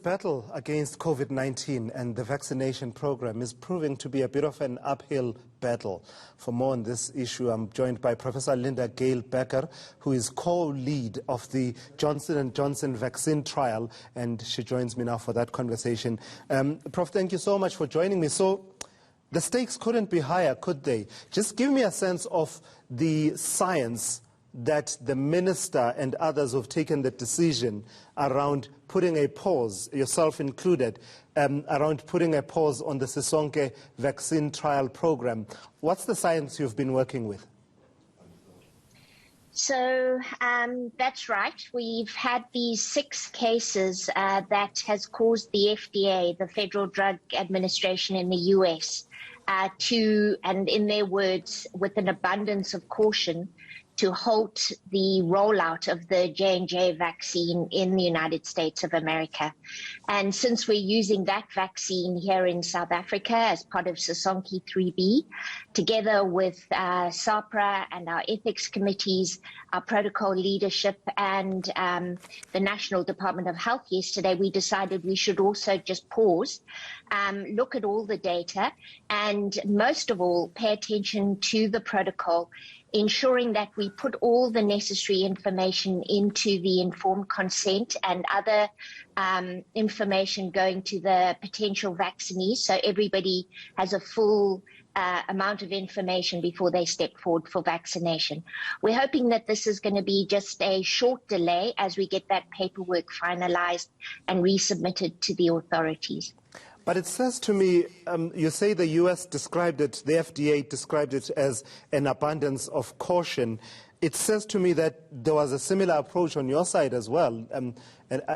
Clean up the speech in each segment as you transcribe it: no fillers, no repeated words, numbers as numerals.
Battle against COVID-19 and the vaccination program is proving to be a bit of an uphill battle. For more on this issue, I'm joined by Professor Linda-Gail Bekker, who is co-lead of the Johnson & Johnson vaccine trial, and she joins me now for that conversation. Prof, thank you so much for joining me. So, the stakes couldn't be higher, could they? Just give me a sense of the science that the minister and others have taken the decision around putting a pause, yourself included, around putting a pause on the Sisonke vaccine trial program. What's the science you've been working with? So that's right. We've had these 6 cases that has caused the FDA, the Federal Drug Administration in the US, to, and in their words, with an abundance of caution, to halt the rollout of the J&J vaccine in the United States of America. And since we're using that vaccine here in South Africa as part of Sisonke 3B, together with SAPRA and our ethics committees, our protocol leadership, and the National Department of Health yesterday, we decided we should also just pause, look at all the data, and most of all, pay attention to the protocol, ensuring that we put all the necessary information into the informed consent and other information going to the potential vaccinees, so everybody has a full amount of information before they step forward for vaccination. We're hoping that this is going to be just a short delay as we get that paperwork finalized and resubmitted to the authorities. But it says to me, you say the US described it, the FDA described it as an abundance of caution. It says to me that there was a similar approach on your side as well. And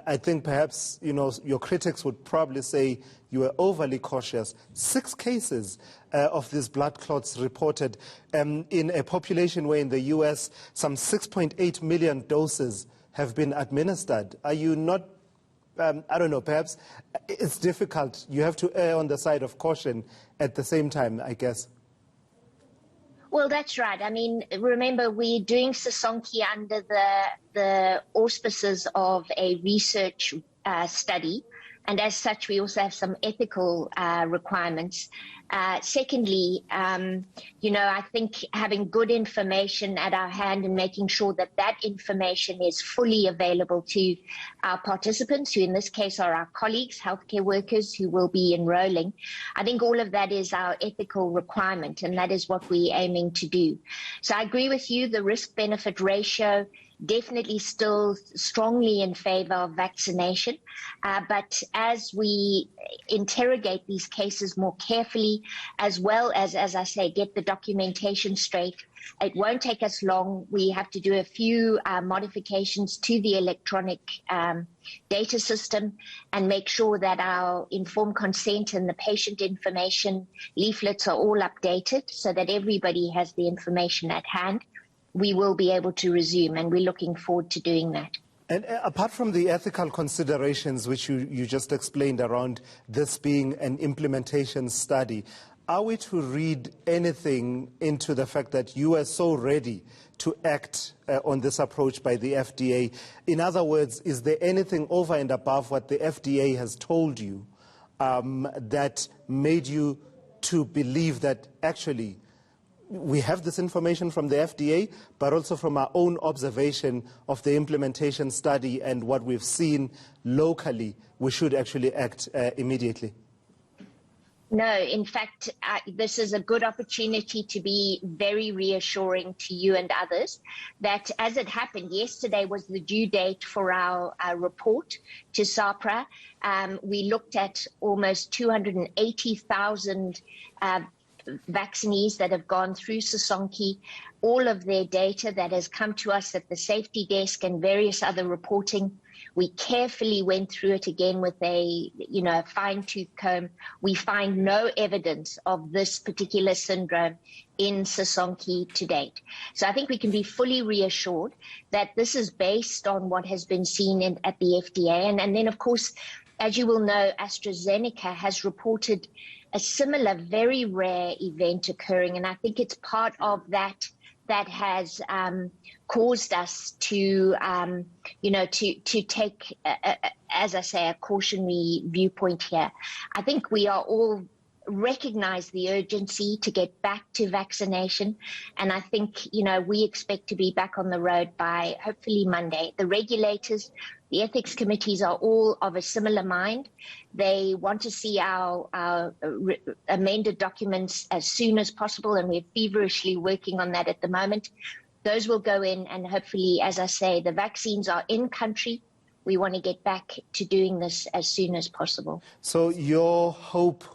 I think perhaps, you know, your critics would probably say you were overly cautious. 6 cases of these blood clots reported in a population where in the US some 6.8 million doses have been administered. Are you not I don't know, perhaps it's difficult. You have to err on the side of caution at the same time, I guess. Well, that's right. I mean, remember, we're doing Sisonke under the auspices of a research study. And as such, we also have some ethical requirements. Secondly, you know, I think having good information at our hand and making sure that that information is fully available to our participants, who in this case are our colleagues, healthcare workers who will be enrolling, I think all of that is our ethical requirement, and that is what we're aiming to do. So I agree with you, the risk-benefit ratio definitely still strongly in favor of vaccination. But as we interrogate these cases more carefully, as well as I say, get the documentation straight, it won't take us long. We have to do a few modifications to the electronic data system and make sure that our informed consent and the patient information leaflets are all updated so that everybody has the information at hand. We will be able to resume, and we're looking forward to doing that. And apart from the ethical considerations which you just explained around this being an implementation study, are we to read anything into the fact that you are so ready to act on this approach by the FDA? In other words, is there anything over and above what the FDA has told you that made you to believe that actually we have this information from the FDA, but also from our own observation of the implementation study and what we've seen locally, we should actually act immediately? No, in fact, this is a good opportunity to be very reassuring to you and others that as it happened, yesterday was the due date for our report to SAPRA. We looked at almost 280,000 vaccinees that have gone through Sisonke, all of their data that has come to us at the safety desk and various other reporting. We carefully went through it again with a, fine-tooth comb. We find no evidence of this particular syndrome in Sisonke to date. So I think we can be fully reassured that this is based on what has been seen at the FDA. And then, of course, as you will know, AstraZeneca has reported a similar, very rare event occurring, and I think it's part of that that has caused us to, to take, as I say, a cautionary viewpoint here. I think we are all recognize the urgency to get back to vaccination. And I think, we expect to be back on the road by hopefully Monday. The regulators, the ethics committees are all of a similar mind. They want to see our amended documents as soon as possible, and we're feverishly working on that at the moment. Those will go in, and hopefully, as I say, the vaccines are in country. We want to get back to doing this as soon as possible. So your hope,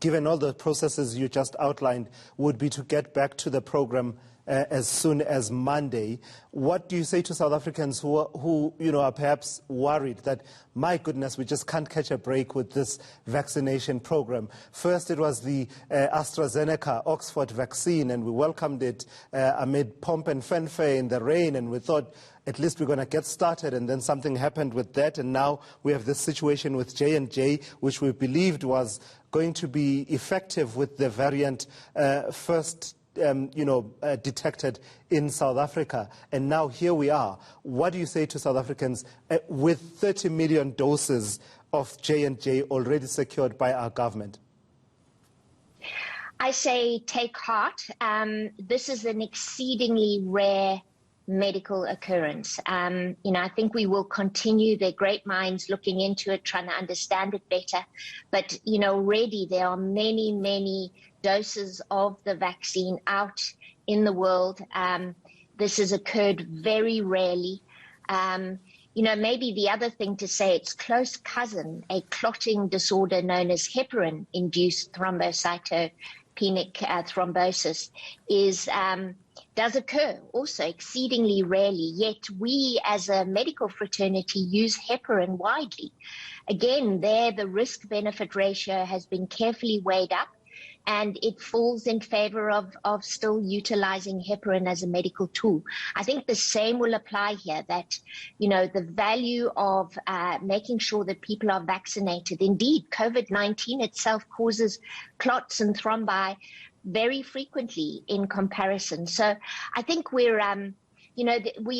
given all the processes you just outlined, would be to get back to the program as soon as Monday. What do you say to South Africans who are perhaps worried that, my goodness, we just can't catch a break with this vaccination program? First, it was the AstraZeneca Oxford vaccine, and we welcomed it amid pomp and fanfare in the rain, and we thought, at least we're going to get started, and then something happened with that, and now we have this situation with J&J, which we believed was going to be effective with the variant first detected in South Africa. And now here we are. What do you say to South Africans with 30 million doses of J&J already secured by our government? I say take heart. This is an exceedingly rare medical occurrence. I think we will continue. There are great minds looking into it, trying to understand it better. But, already there are many, many doses of the vaccine out in the world. This has occurred very rarely. Maybe the other thing to say, its close cousin, a clotting disorder known as heparin-induced thrombocytopenic thrombosis, does occur also exceedingly rarely, yet we as a medical fraternity use heparin widely. Again, there the risk-benefit ratio has been carefully weighed up, and it falls in favor of still utilizing heparin as a medical tool. I think the same will apply here, that, the value of making sure that people are vaccinated. Indeed, COVID-19 itself causes clots and thrombi very frequently in comparison. So I think we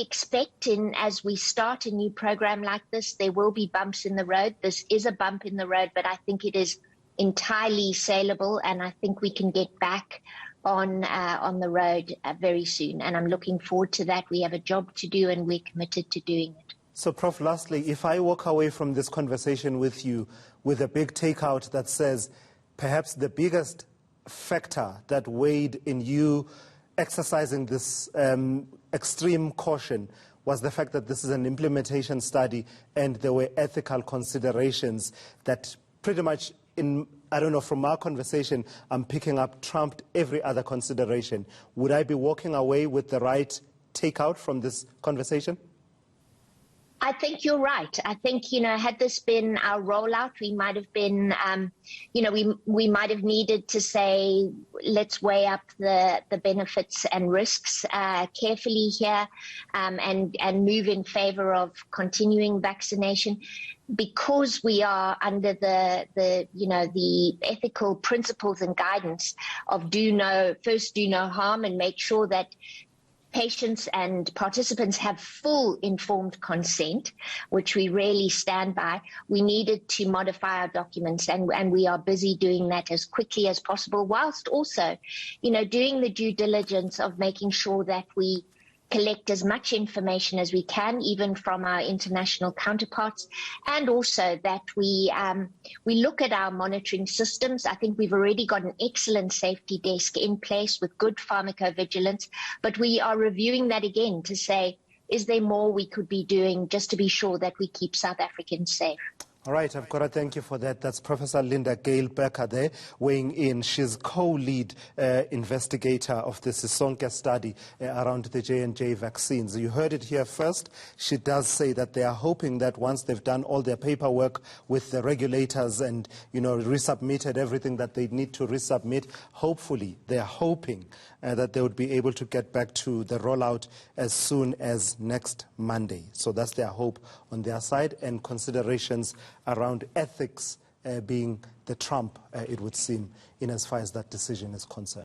expect as we start a new program like this, there will be bumps in the road. This is a bump in the road, but I think it is entirely saleable, and I think we can get back on the road very soon. And I'm looking forward to that. We have a job to do, and we're committed to doing it. So, Prof, lastly, if I walk away from this conversation with you with a big takeout that says perhaps the biggest factor that weighed in you exercising this extreme caution was the fact that this is an implementation study and there were ethical considerations that pretty much, from our conversation, I'm picking up trumped every other consideration. Would I be walking away with the right takeout from this conversation? I think you're right. I think, had this been our rollout, we might have been, we might have needed to say, let's weigh up the benefits and risks carefully here and move in favor of continuing vaccination. Because we are under the ethical principles and guidance of first do no harm, and make sure that patients and participants have full informed consent, which we really stand by. We needed to modify our documents, and we are busy doing that as quickly as possible, whilst also, doing the due diligence of making sure that we collect as much information as we can, even from our international counterparts, and also that we look at our monitoring systems. I think we've already got an excellent safety desk in place with good pharmacovigilance, but we are reviewing that again to say, is there more we could be doing just to be sure that we keep South Africans safe? All right, I've got to thank you for that. That's Professor Linda-Gail Bekker there weighing in. She's co-lead investigator of the eNCA study around the J&J vaccines. You heard it here first. She does say that they are hoping that once they've done all their paperwork with the regulators and, resubmitted everything that they need to resubmit, hopefully they are hoping that they would be able to get back to the rollout as soon as next Monday. So that's their hope on their side, and considerations around ethics being the trump, it would seem, in as far as that decision is concerned.